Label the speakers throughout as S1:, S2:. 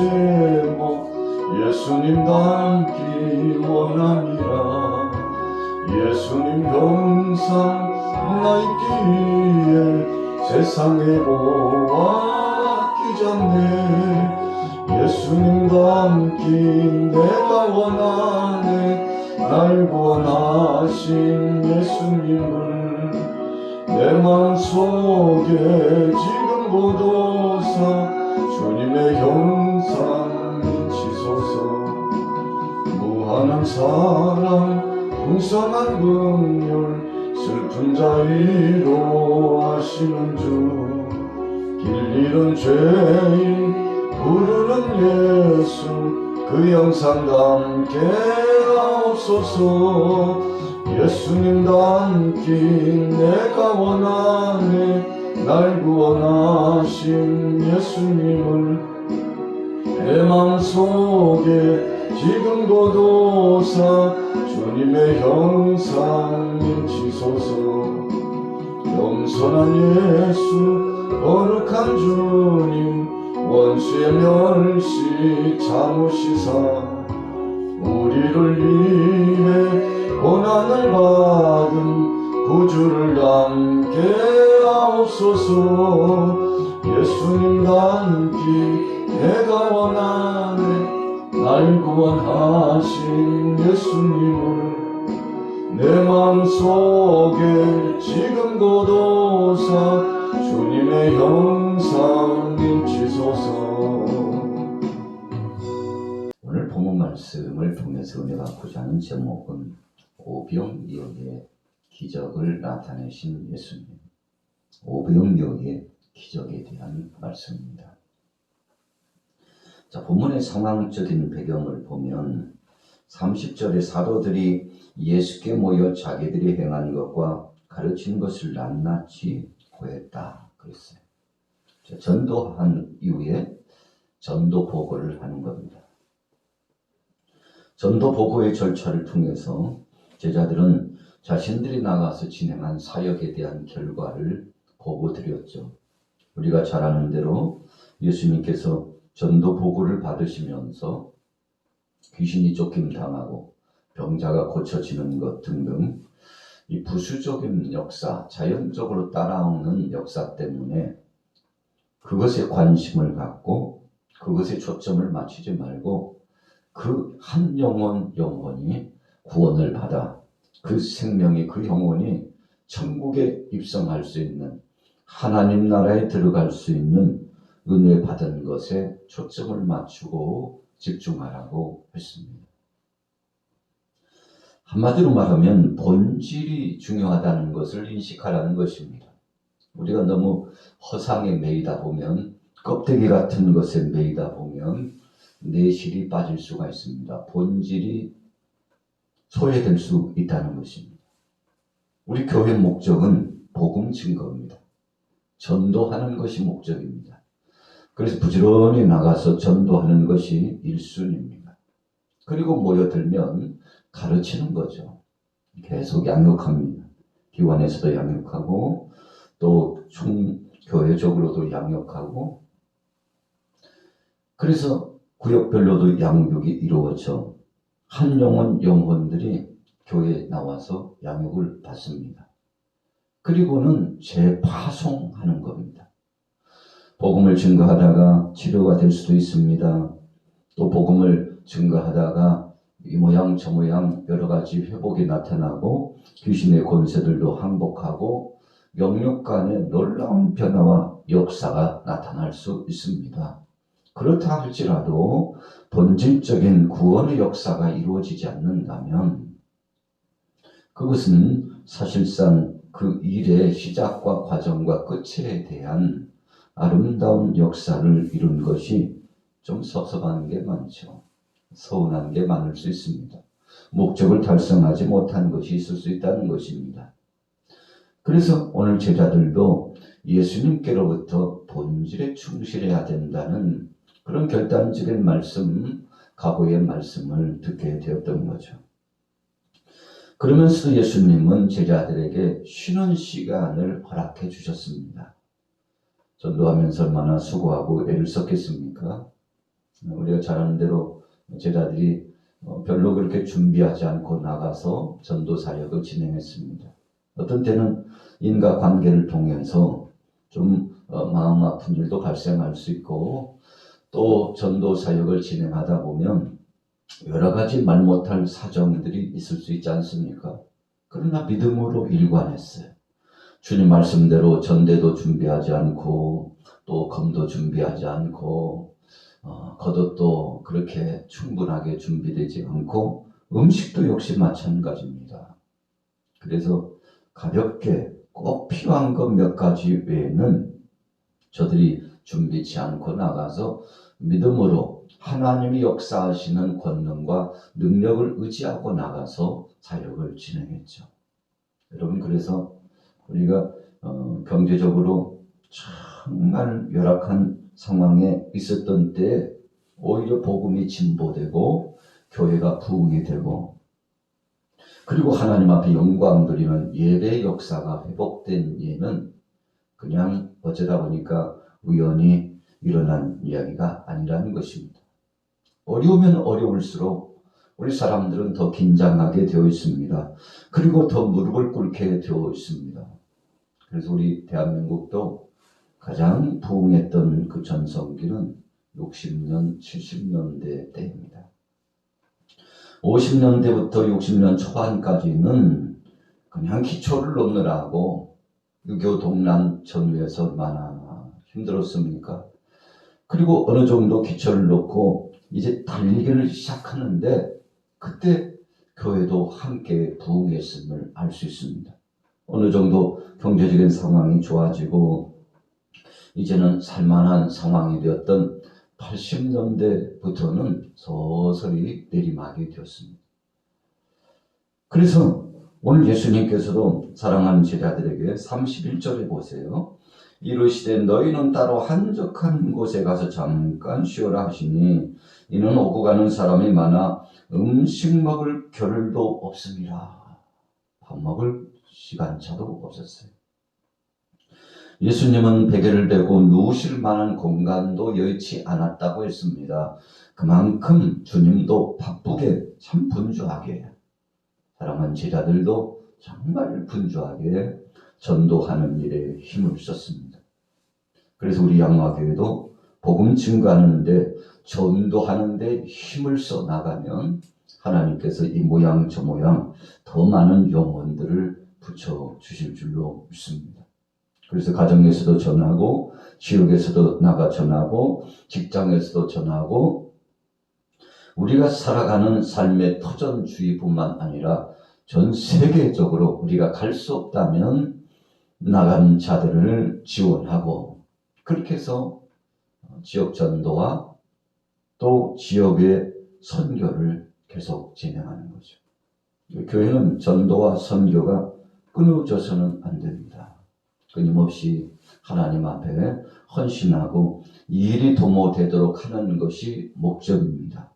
S1: 제목 예수님 닮기 원하니라. 예수님 형상 나 있기에 세상에 보아 끼잖네. 예수님 닮기 내가 원하네. 날 구원하신 예수님을 내 마음속에 지금 보도사 주님의 형상 미치소서. 무한한 사랑 풍성한 긍휼 슬픈 자 위로하시는 주. 길 잃은 죄인 부르는 예수 그 형상 담게 하옵소서. 예수님 닮기 내가 원하네. 날 구원하신 예수님을 내 마음속에 지금 거두사 주님의 형상 미치소서. 겸손한 예수 거룩한 주님 원수의 멸시 참으시사 우리를 위해 고난을 받은 구주를 닮게 하옵소서. 예수님 닮기 내가 원하네. 날 구원하신 예수님을 내 마음속에 지금 거두사 주님의 형상 인치소서.
S2: 오늘 본문 말씀을 통해서 은혜 받고자 하는 제목은 오병이어의 기적을 나타내신 예수님. 오병이어의 기적에 대한 말씀입니다. 자, 본문의 상황적인 배경을 보면 30절에 사도들이 예수께 모여 자기들이 행한 것과 가르친 것을 낱낱이 고했다 그랬어요. 자, 전도한 이후에 전도 보고를 하는 겁니다. 전도 보고의 절차를 통해서 제자들은 자신들이 나가서 진행한 사역에 대한 결과를 보고드렸죠. 우리가 잘 아는 대로 예수님께서 전도 보고를 받으시면서 귀신이 쫓김당하고 병자가 고쳐지는 것 등등 이 부수적인 역사, 자연적으로 따라오는 역사 때문에 그것에 관심을 갖고 그것에 초점을 맞추지 말고 그 한 영혼이 구원을 받아 그 생명이 그 영혼이 천국에 입성할 수 있는 하나님 나라에 들어갈 수 있는 은혜 받은 것에 초점을 맞추고 집중하라고 했습니다. 한마디로 말하면 본질이 중요하다는 것을 인식하라는 것입니다. 우리가 너무 허상에 매이다 보면 껍데기 같은 것에 매이다 보면 내실이 빠질 수가 있습니다. 본질이 소외될 수 있다는 것입니다. 우리 교회 목적은 복음 증거입니다. 전도하는 것이 목적입니다. 그래서 부지런히 나가서 전도하는 것이 1순위입니다. 그리고 모여들면 가르치는 거죠. 계속 양육합니다. 기관에서도 양육하고 또 총교회적으로도 양육하고 그래서 구역별로도 양육이 이루어져 한 영혼들이 교회에 나와서 양육을 받습니다. 그리고는 재파송하는 겁니다. 복음을 증거하다가 치료가 될 수도 있습니다. 또 복음을 증거하다가 이 모양 저 모양 여러 가지 회복이 나타나고 귀신의 권세들도 항복하고 영육 간의 놀라운 변화와 역사가 나타날 수 있습니다. 그렇다 할지라도 본질적인 구원의 역사가 이루어지지 않는다면 그것은 사실상 그 일의 시작과 과정과 끝에 대한 아름다운 역사를 이룬 것이 좀 섭섭한 게 많죠. 서운한 게 많을 수 있습니다. 목적을 달성하지 못한 것이 있을 수 있다는 것입니다. 그래서 오늘 제자들도 예수님께로부터 본질에 충실해야 된다는 그런 결단적인 말씀, 각오의 말씀을 듣게 되었던 거죠. 그러면서 예수님은 제자들에게 쉬는 시간을 허락해 주셨습니다. 전도하면서 얼마나 수고하고 애를 썼겠습니까? 우리가 잘 아는 대로 제자들이 별로 그렇게 준비하지 않고 나가서 전도 사역을 진행했습니다. 어떤 때는 인과관계를 통해서 좀 마음 아픈 일도 발생할 수 있고, 또 전도 사역을 진행하다 보면 여러 가지 말 못할 사정들이 있을 수 있지 않습니까? 그러나 믿음으로 일관했어요. 주님 말씀대로 전대도 준비하지 않고, 또 검도 준비하지 않고, 겉옷도 그렇게 충분하게 준비되지 않고, 음식도 역시 마찬가지입니다. 그래서 가볍게 꼭 필요한 것 몇 가지 외에는 저들이 준비치 않고 나가서 믿음으로 하나님이 역사하시는 권능과 능력을 의지하고 나가서 사역을 진행했죠. 여러분, 그래서 우리가 경제적으로 정말 열악한 상황에 있었던 때에 오히려 복음이 진보되고 교회가 부흥이 되고, 그리고 하나님 앞에 영광 드리는 예배 역사가 회복된 예는 그냥 어쩌다 보니까 우연히 일어난 이야기가 아니라는 것입니다. 어려우면 어려울수록 우리 사람들은 더 긴장하게 되어 있습니다. 그리고 더 무릎을 꿇게 되어 있습니다. 그래서 우리 대한민국도 가장 부흥했던 그 전성기는 60년, 70년대 때입니다. 50년대부터 60년 초반까지는 그냥 기초를 놓느라고 유교 동란 전후에서 얼마나 힘들었습니까? 그리고 어느 정도 기초를 놓고 이제 달리기를 시작하는데, 그때 교회도 함께 부흥했음을 알 수 있습니다. 어느 정도 경제적인 상황이 좋아지고 이제는 살만한 상황이 되었던 80년대부터는 서서히 내리막이 되었습니다. 그래서 오늘 예수님께서도 사랑하는 제자들에게 31절에 보세요. 이르시되 너희는 따로 한적한 곳에 가서 잠깐 쉬어라 하시니 이는 오고 가는 사람이 많아 음식 먹을 겨를도 없습니다. 밥 먹을 시간차도 없었어요. 예수님은 베개를 베고 누우실 만한 공간도 여의치 않았다고 했습니다. 그만큼 주님도 바쁘게 참 분주하게, 사랑하는 제자들도 정말 분주하게 전도하는 일에 힘을 썼습니다. 그래서 우리 양화교회도 복음 증거하는데, 전도하는데 힘을 써 나가면 하나님께서 이 모양 저 모양 더 많은 영혼들을 붙여주실 줄로 믿습니다. 그래서 가정에서도 전하고, 지역에서도 나가 전하고, 직장에서도 전하고, 우리가 살아가는 삶의 터전주의뿐만 아니라 전 세계적으로 우리가 갈 수 없다면 나간 자들을 지원하고, 그렇게 해서 지역 전도와 또 지역의 선교를 계속 진행하는 거죠. 교회는 전도와 선교가 끊어져서는 안 됩니다. 끊임없이 하나님 앞에 헌신하고 이 일이 도모되도록 하는 것이 목적입니다.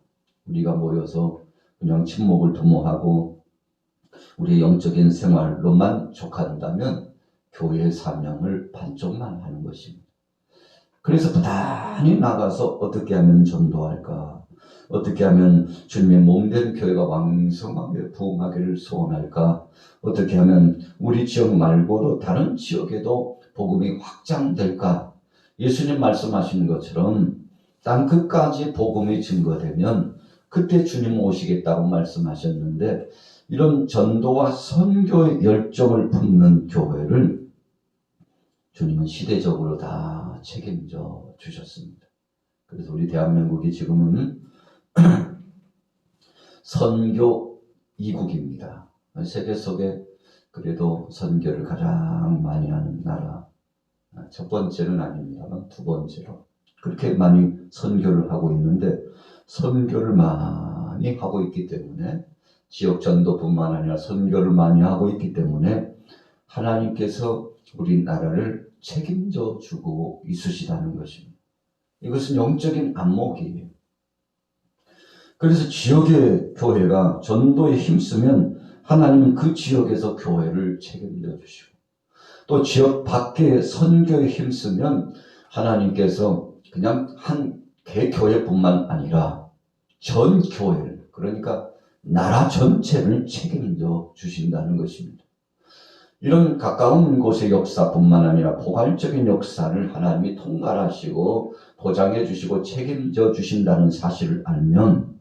S2: 우리가 모여서 그냥 친목을 도모하고 우리의 영적인 생활로만 족한다면 교회의 사명을 반쪽만 하는 것입니다. 그래서 부단히 나가서 어떻게 하면 전도할까? 어떻게 하면 주님의 몸된 교회가 왕성하게 부흥하기를 소원할까? 어떻게 하면 우리 지역 말고도 다른 지역에도 복음이 확장될까? 예수님 말씀하시는 것처럼 땅 끝까지 복음이 증거되면 그때 주님 오시겠다고 말씀하셨는데, 이런 전도와 선교의 열정을 품는 교회를 주님은 시대적으로 다 책임져 주셨습니다. 그래서 우리 대한민국이 지금은 선교 이국입니다. 세계 속에 그래도 선교를 가장 많이 하는 나라, 첫 번째는 아닙니다만 두 번째로 그렇게 많이 선교를 하고 있는데, 선교를 많이 하고 있기 때문에, 지역 전도뿐만 아니라 선교를 많이 하고 있기 때문에 하나님께서 우리나라를 책임져 주고 있으시다는 것입니다. 이것은 영적인 안목이에요. 그래서 지역의 교회가 전도에 힘쓰면 하나님은 그 지역에서 교회를 책임져 주시고, 또 지역 밖의 선교에 힘쓰면 하나님께서 그냥 한 개교회뿐만 아니라 전 교회를, 그러니까 나라 전체를 책임져 주신다는 것입니다. 이런 가까운 곳의 역사뿐만 아니라 포괄적인 역사를 하나님이 통괄하시고 보장해 주시고 책임져 주신다는 사실을 알면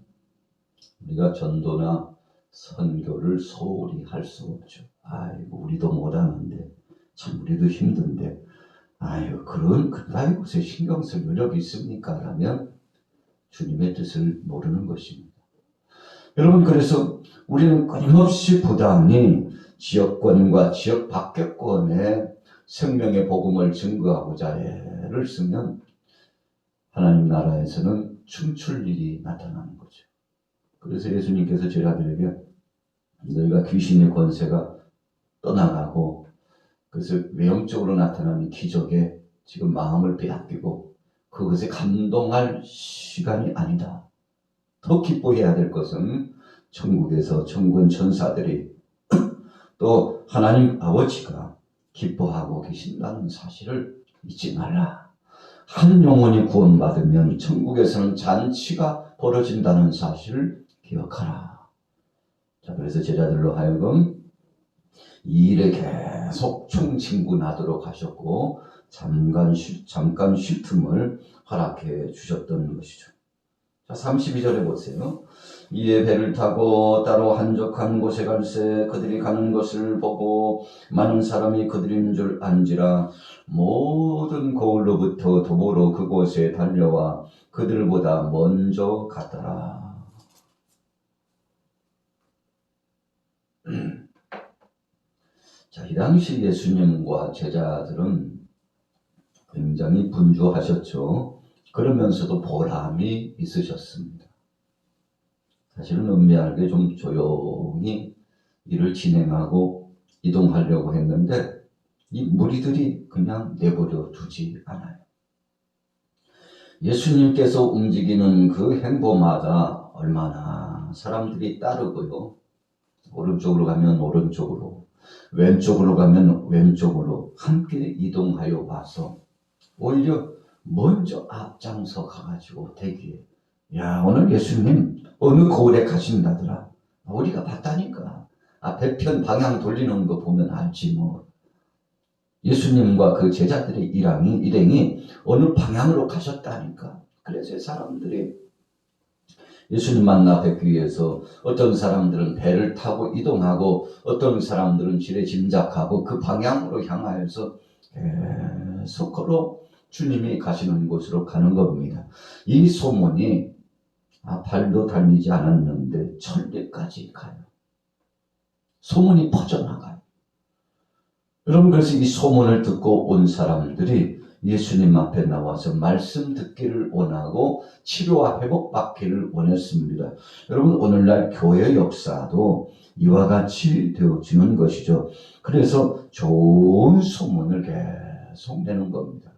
S2: 우리가 전도나 선교를 소홀히 할 수 없죠. 아이고, 우리도 못하는데, 참 우리도 힘든데, 아유, 그런 그다의 곳에 신경 쓸 여력이 있습니까? 라면 주님의 뜻을 모르는 것입니다. 여러분, 그래서 우리는 끊임없이 부단히 지역권과 지역 박격권의 생명의 복음을 증거하고자 애를 쓰면 하나님 나라에서는 춤출 일이 나타나는 거죠. 그래서 예수님께서 제자들에게 너희가 귀신의 권세가 떠나가고 그래서 외형적으로 나타나는 기적에 지금 마음을 빼앗기고 그것에 감동할 시간이 아니다. 더 기뻐해야 될 것은 천국에서 천군 천사들이 또 하나님 아버지가 기뻐하고 계신다는 사실을 잊지 말라. 한 영혼이 구원받으면 천국에서는 잔치가 벌어진다는 사실을 기억하라. 자, 그래서 제자들로 하여금 이 일에 계속 총진군하도록 하셨고 잠깐 쉴 틈을 허락해 주셨던 것이죠. 자, 32절에 보세요. 이에 배를 타고 따로 한적한 곳에 갈새 그들이 가는 것을 보고 많은 사람이 그들인 줄 안지라 모든 거울로부터 도보로 그곳에 달려와 그들보다 먼저 갔더라. 자, 이 당시 예수님과 제자들은 굉장히 분주하셨죠. 그러면서도 보람이 있으셨습니다. 사실은 은밀하게 좀 조용히 일을 진행하고 이동하려고 했는데 이 무리들이 그냥 내버려 두지 않아요. 예수님께서 움직이는 그 행보마다 얼마나 사람들이 따르고요. 오른쪽으로 가면 오른쪽으로, 왼쪽으로 가면 왼쪽으로 함께 이동하여 와서 오히려 먼저 앞장서 가가지고 대기해. 야, 오늘 예수님 어느 거울에 가신다더라. 우리가 봤다니까. 배편 방향 돌리는 거 보면 알지 뭐. 예수님과 그 제자들의 일행이 어느 방향으로 가셨다니까. 그래서 사람들이 예수님 만나 뵙기 위해서 어떤 사람들은 배를 타고 이동하고 어떤 사람들은 지레 짐작하고 그 방향으로 향하여서 계속 걸어 주님이 가시는 곳으로 가는 겁니다. 이 소문이 발도 달리지 않았는데 천리까지 가요. 소문이 퍼져나가요. 여러분, 그래서 이 소문을 듣고 온 사람들이 예수님 앞에 나와서 말씀 듣기를 원하고 치료와 회복받기를 원했습니다. 여러분, 오늘날 교회 역사도 이와 같이 되어지는 것이죠. 그래서 좋은 소문을 계속 내는 겁니다.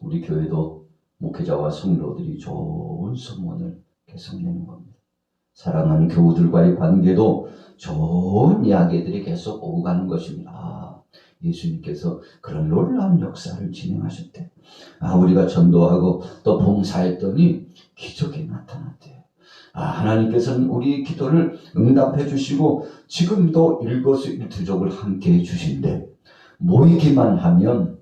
S2: 우리 교회도 목회자와 성도들이 좋은 소문을 계속 내는 겁니다. 사랑하는 교우들과의 관계도 좋은 이야기들이 계속 오고 가는 것입니다. 예수님께서 그런 놀라운 역사를 진행하셨대. 우리가 전도하고 또 봉사했더니 기적이 나타났대. 하나님께서는 우리 기도를 응답해 주시고 지금도 일거수일투족을 함께 해 주신대. 모이기만 하면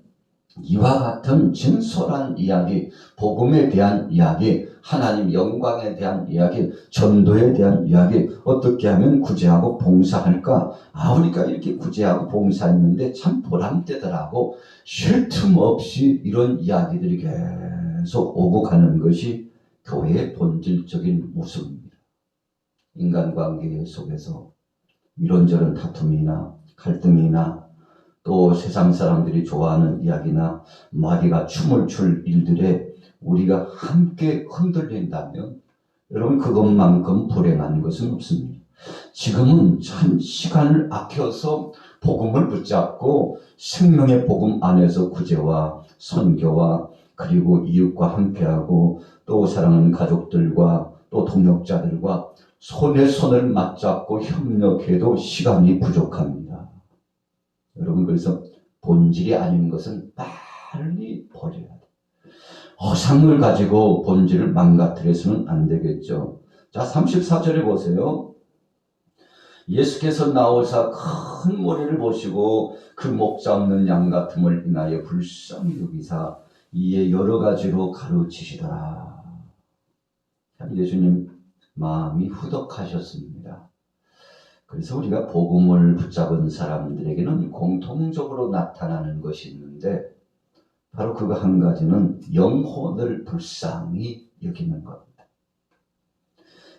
S2: 이와 같은 진솔한 이야기, 복음에 대한 이야기, 하나님 영광에 대한 이야기, 전도에 대한 이야기, 어떻게 하면 구제하고 봉사할까? 우리가 이렇게 구제하고 봉사했는데 참 보람되더라고. 쉴 틈 없이 이런 이야기들이 계속 오고 가는 것이 교회의 본질적인 모습입니다. 인간관계 속에서 이런저런 다툼이나 갈등이나 또 세상 사람들이 좋아하는 이야기나 마귀가 춤을 출 일들에 우리가 함께 흔들린다면 여러분, 그것만큼 불행한 것은 없습니다. 지금은 참 시간을 아껴서 복음을 붙잡고 생명의 복음 안에서 구제와 선교와 그리고 이웃과 함께하고 또 사랑하는 가족들과 또 동역자들과 손에 손을 맞잡고 협력해도 시간이 부족합니다. 여러분, 그래서 본질이 아닌 것은 빨리 버려야 돼. 허상을 가지고 본질을 망가뜨려서는 안 되겠죠. 자, 34절에 보세요. 예수께서 나오사 큰 모래를 보시고 그 목 잡는 양 같음을 인하여 불쌍히 여기사 이에 여러 가지로 가르치시더라. 참 예수님 마음이 후덕하셨습니다. 그래서 우리가 복음을 붙잡은 사람들에게는 공통적으로 나타나는 것이 있는데 바로 그거 한 가지는 영혼을 불쌍히 여기는 겁니다.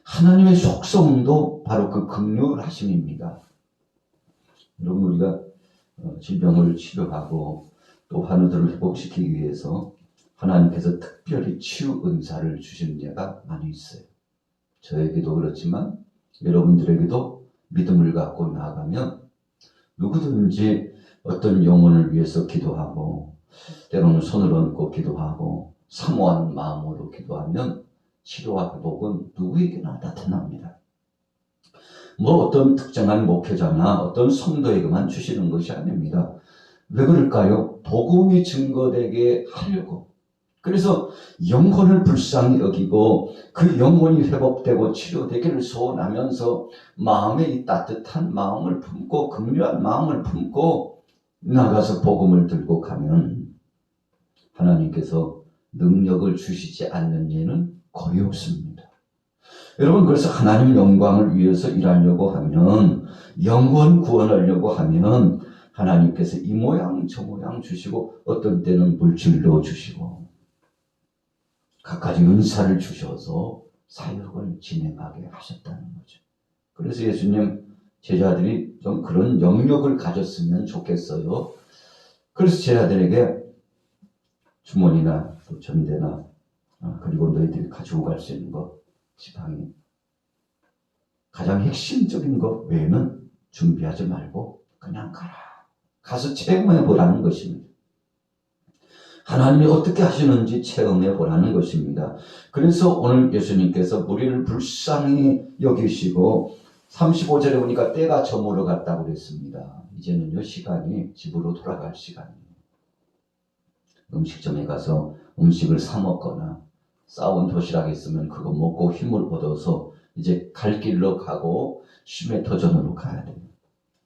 S2: 하나님의 속성도 바로 그 긍휼하심입니다. 여러분 우리가 질병을 치료하고 또 환우들을 회복시키기 위해서 하나님께서 특별히 치유 은사를 주시는 자가 많이 있어요. 저에게도 그렇지만 여러분들에게도 믿음을 갖고 나아가면 누구든지 어떤 영혼을 위해서 기도하고 때로는 손을 얹고 기도하고 사모하는 마음으로 기도하면 치료와 회복은 누구에게나 나타납니다. 뭐 어떤 특정한 목회자나 어떤 성도에게만 주시는 것이 아닙니다. 왜 그럴까요? 복음이 증거되게 하려고. 그래서 영혼을 불쌍히 여기고 그 영혼이 회복되고 치료되기를 소원하면서 마음에 이 따뜻한 마음을 품고 긍휼한 마음을 품고 나가서 복음을 들고 가면 하나님께서 능력을 주시지 않는 예는 거의 없습니다. 여러분 그래서 하나님 영광을 위해서 일하려고 하면 영혼 구원하려고 하면 하나님께서 이 모양 저 모양 주시고 어떤 때는 물질도 주시고 갖가지 은사를 주셔서 사역을 진행하게 하셨다는 거죠. 그래서 예수님 제자들이 좀 그런 영역을 가졌으면 좋겠어요. 그래서 제자들에게 주머니나 또 전대나 그리고 너희들이 가지고 갈 수 있는 것 지팡이 가장 핵심적인 것 외에는 준비하지 말고 그냥 가라. 가서 체험해 보라는 것입니다. 하나님이 어떻게 하시는지 체험해 보라는 것입니다. 그래서 오늘 예수님께서 우리를 불쌍히 여기시고 35절에 보니까 때가 저물어 갔다고 그랬습니다. 이제는요 시간이 집으로 돌아갈 시간이에요. 음식점에 가서 음식을 사 먹거나 싸운 도시락이 있으면 그거 먹고 힘을 얻어서 이제 갈 길로 가고 쉼의 터전으로 가야 돼요.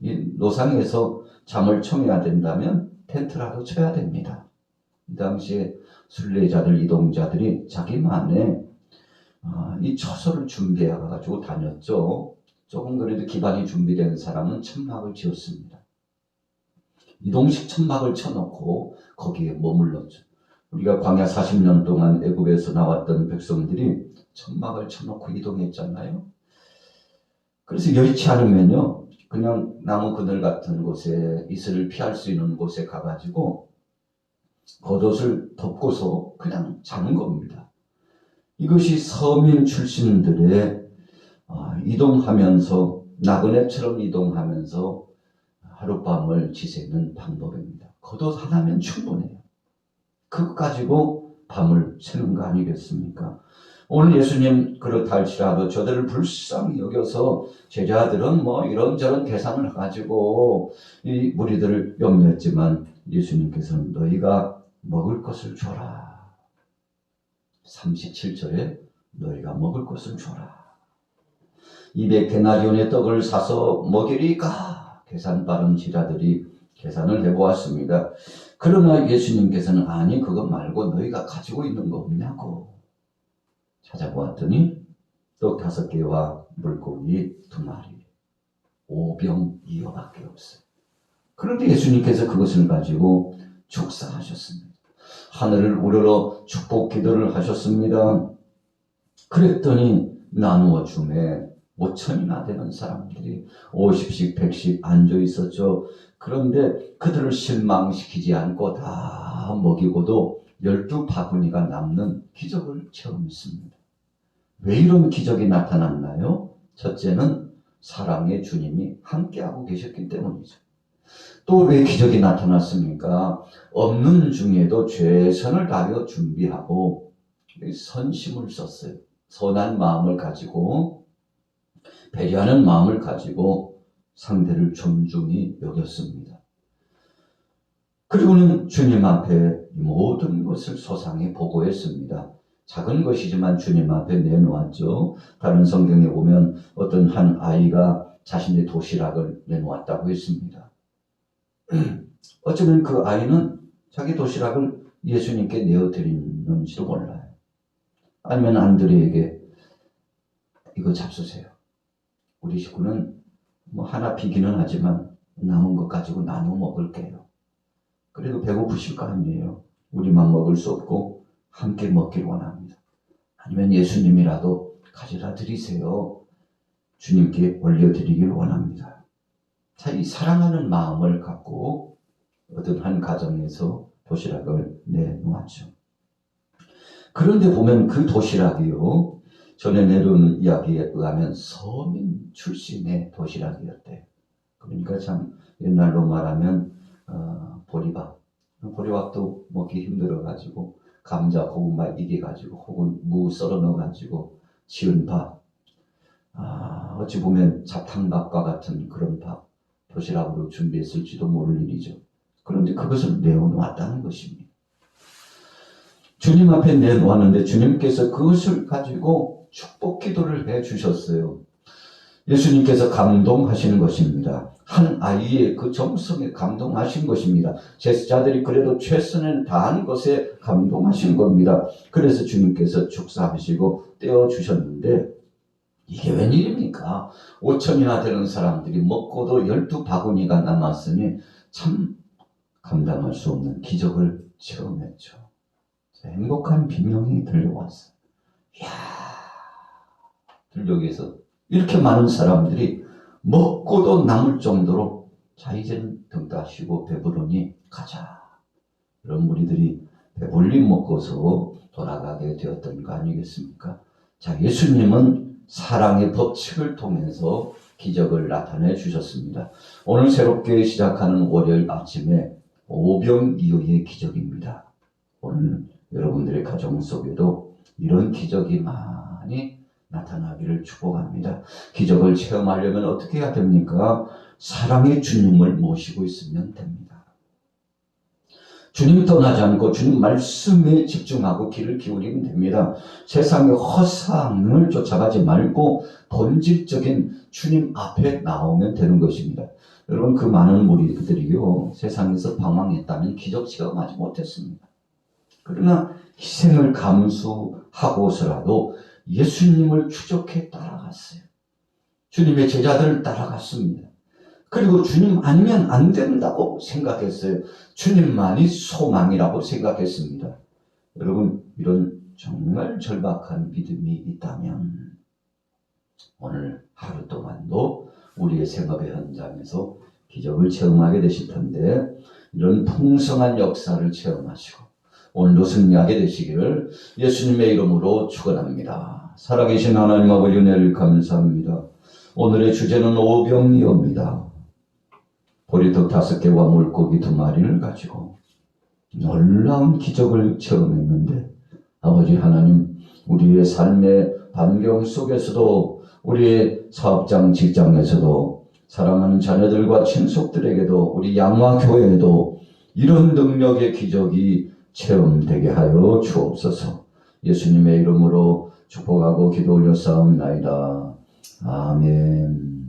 S2: 이 노상에서 잠을 청해야 된다면 텐트라도 쳐야 됩니다. 이 당시에 순례자들, 이동자들이 자기만의 이 처소를 준비해 가지고 다녔죠. 조금 그래도 기반이 준비된 사람은 천막을 지었습니다. 이동식 천막을 쳐놓고 거기에 머물렀죠. 우리가 광야 40년 동안 애굽에서 나왔던 백성들이 천막을 쳐놓고 이동했잖아요. 그래서 여의치 않으면요 그냥 나무 그늘 같은 곳에 이슬을 피할 수 있는 곳에 가가지고 겉옷을 덮고서 그냥 자는 겁니다. 이것이 서민 출신들의 이동하면서 나그네처럼 이동하면서 하룻밤을 지새는 방법입니다. 겉옷 하나면 충분해요. 그거 가지고 밤을 새는 거 아니겠습니까? 오늘 예수님 그렇다 할지라도 저들을 불쌍히 여겨서 제자들은 뭐 이런저런 계산을 가지고 이 무리들을 염려했지만 예수님께서는 너희가 먹을 것을 줘라. 37절에 너희가 먹을 것을 줘라. 200데나리온의 떡을 사서 먹이리까? 계산 빠른 지라들이 계산을 해보았습니다. 그러나 예수님께서는 아니 그거 말고 너희가 가지고 있는 거 없냐고 찾아보았더니 떡 5개와 물고기 2마리 5병 2어밖에 없어요. 그런데 예수님께서 그것을 가지고 축사하셨습니다. 하늘을 우러러 축복 기도를 하셨습니다. 그랬더니 나누어 주매 5천이나 되는 사람들이 50씩 100씩 앉아 있었죠. 그런데 그들을 실망시키지 않고 다 먹이고도 12바구니가 남는 기적을 체험했습니다. 왜 이런 기적이 나타났나요? 첫째는 사랑의 주님이 함께하고 계셨기 때문이죠. 또 왜 기적이 나타났습니까? 없는 중에도 최선을 다하여 준비하고 선심을 썼어요. 선한 마음을 가지고 배려하는 마음을 가지고 상대를 존중히 여겼습니다. 그리고는 주님 앞에 모든 것을 소상히 보고했습니다. 작은 것이지만 주님 앞에 내놓았죠. 다른 성경에 보면 어떤 한 아이가 자신의 도시락을 내놓았다고 했습니다. 어쩌면 그 아이는 자기 도시락을 예수님께 내어드리는지도 몰라요. 아니면 안드레에게 이거 잡수세요. 우리 식구는 뭐 하나 비기는 하지만 남은 것 가지고 나눠 먹을게요. 그래도 배고프실 거 아니에요. 우리만 먹을 수 없고 함께 먹길 원합니다. 아니면 예수님이라도 가져다 드리세요. 주님께 올려드리길 원합니다. 자, 이 사랑하는 마음을 갖고 어떤 한 가정에서 도시락을 내놓았죠. 그런데 보면 그 도시락이요, 전에 내려오는 이야기에 의하면 서민 출신의 도시락이었대요. 그러니까 참 옛날로 말하면 보리밥도 먹기 힘들어가지고 감자, 고구마 이겨가지고 혹은 무 썰어 넣어가지고 지은 밥, 어찌 보면 잡탕밥과 같은 그런 밥, 도시락으로 준비했을지도 모를 일이죠. 그런데 그것을 내어놓았다는 것입니다. 주님 앞에 내놓았는데 주님께서 그것을 가지고 축복 기도를 해주셨어요. 예수님께서 감동하시는 것입니다. 한 아이의 그 정성에 감동하신 것입니다. 제사자들이 그래도 최선을 다한 것에 감동하신 겁니다. 그래서 주님께서 축사하시고 떼어주셨는데 이게 웬일입니까? 5천이나 되는 사람들이 먹고도 12바구니가 남았으니 참 감당할 수 없는 기적을 체험했죠. 행복한 비명이 들려왔어요. 이야, 들려오기에서 이렇게 많은 사람들이 먹고도 남을 정도로 자 이제는 등 따시고 배부르니 가자. 이런 무리들이 배불리 먹고서 돌아가게 되었던 거 아니겠습니까? 자, 예수님은 사랑의 법칙을 통해서 기적을 나타내 주셨습니다. 오늘 새롭게 시작하는 월요일 아침에 오병이어의 기적입니다. 오늘 여러분들의 가정 속에도 이런 기적이 많이 나타나기를 축복합니다. 기적을 체험하려면 어떻게 해야 됩니까? 사랑의 주님을 모시고 있으면 됩니다. 주님 떠나지 않고 주님 말씀에 집중하고 귀를 기울이면 됩니다. 세상의 허상을 쫓아가지 말고 본질적인 주님 앞에 나오면 되는 것입니다. 여러분, 그 많은 무리들이요, 세상에서 방황했다면 기적 체험하지 못했습니다. 그러나 희생을 감수하고서라도 예수님을 추적해 따라갔어요. 주님의 제자들을 따라갔습니다. 그리고 주님 아니면 안 된다고 생각했어요. 주님만이 소망이라고 생각했습니다. 여러분, 이런 정말 절박한 믿음이 있다면 오늘 하루 동안도 우리의 생업의 현장에서 기적을 체험하게 되실 텐데, 이런 풍성한 역사를 체험하시고 오늘도 승리하게 되시기를 예수님의 이름으로 축원합니다. 살아계신 하나님 아버지 은혜를 감사합니다. 오늘의 주제는 오병이어입니다. 보리떡 5개와 물고기 2마리를 가지고 놀라운 기적을 체험했는데, 아버지 하나님, 우리의 삶의 반경 속에서도, 우리의 사업장 직장에서도, 사랑하는 자녀들과 친속들에게도, 우리 양화교회에도 이런 능력의 기적이 체험되게 하여 주옵소서. 예수님의 이름으로 축복하고 기도 올려 싸움나이다. 아멘.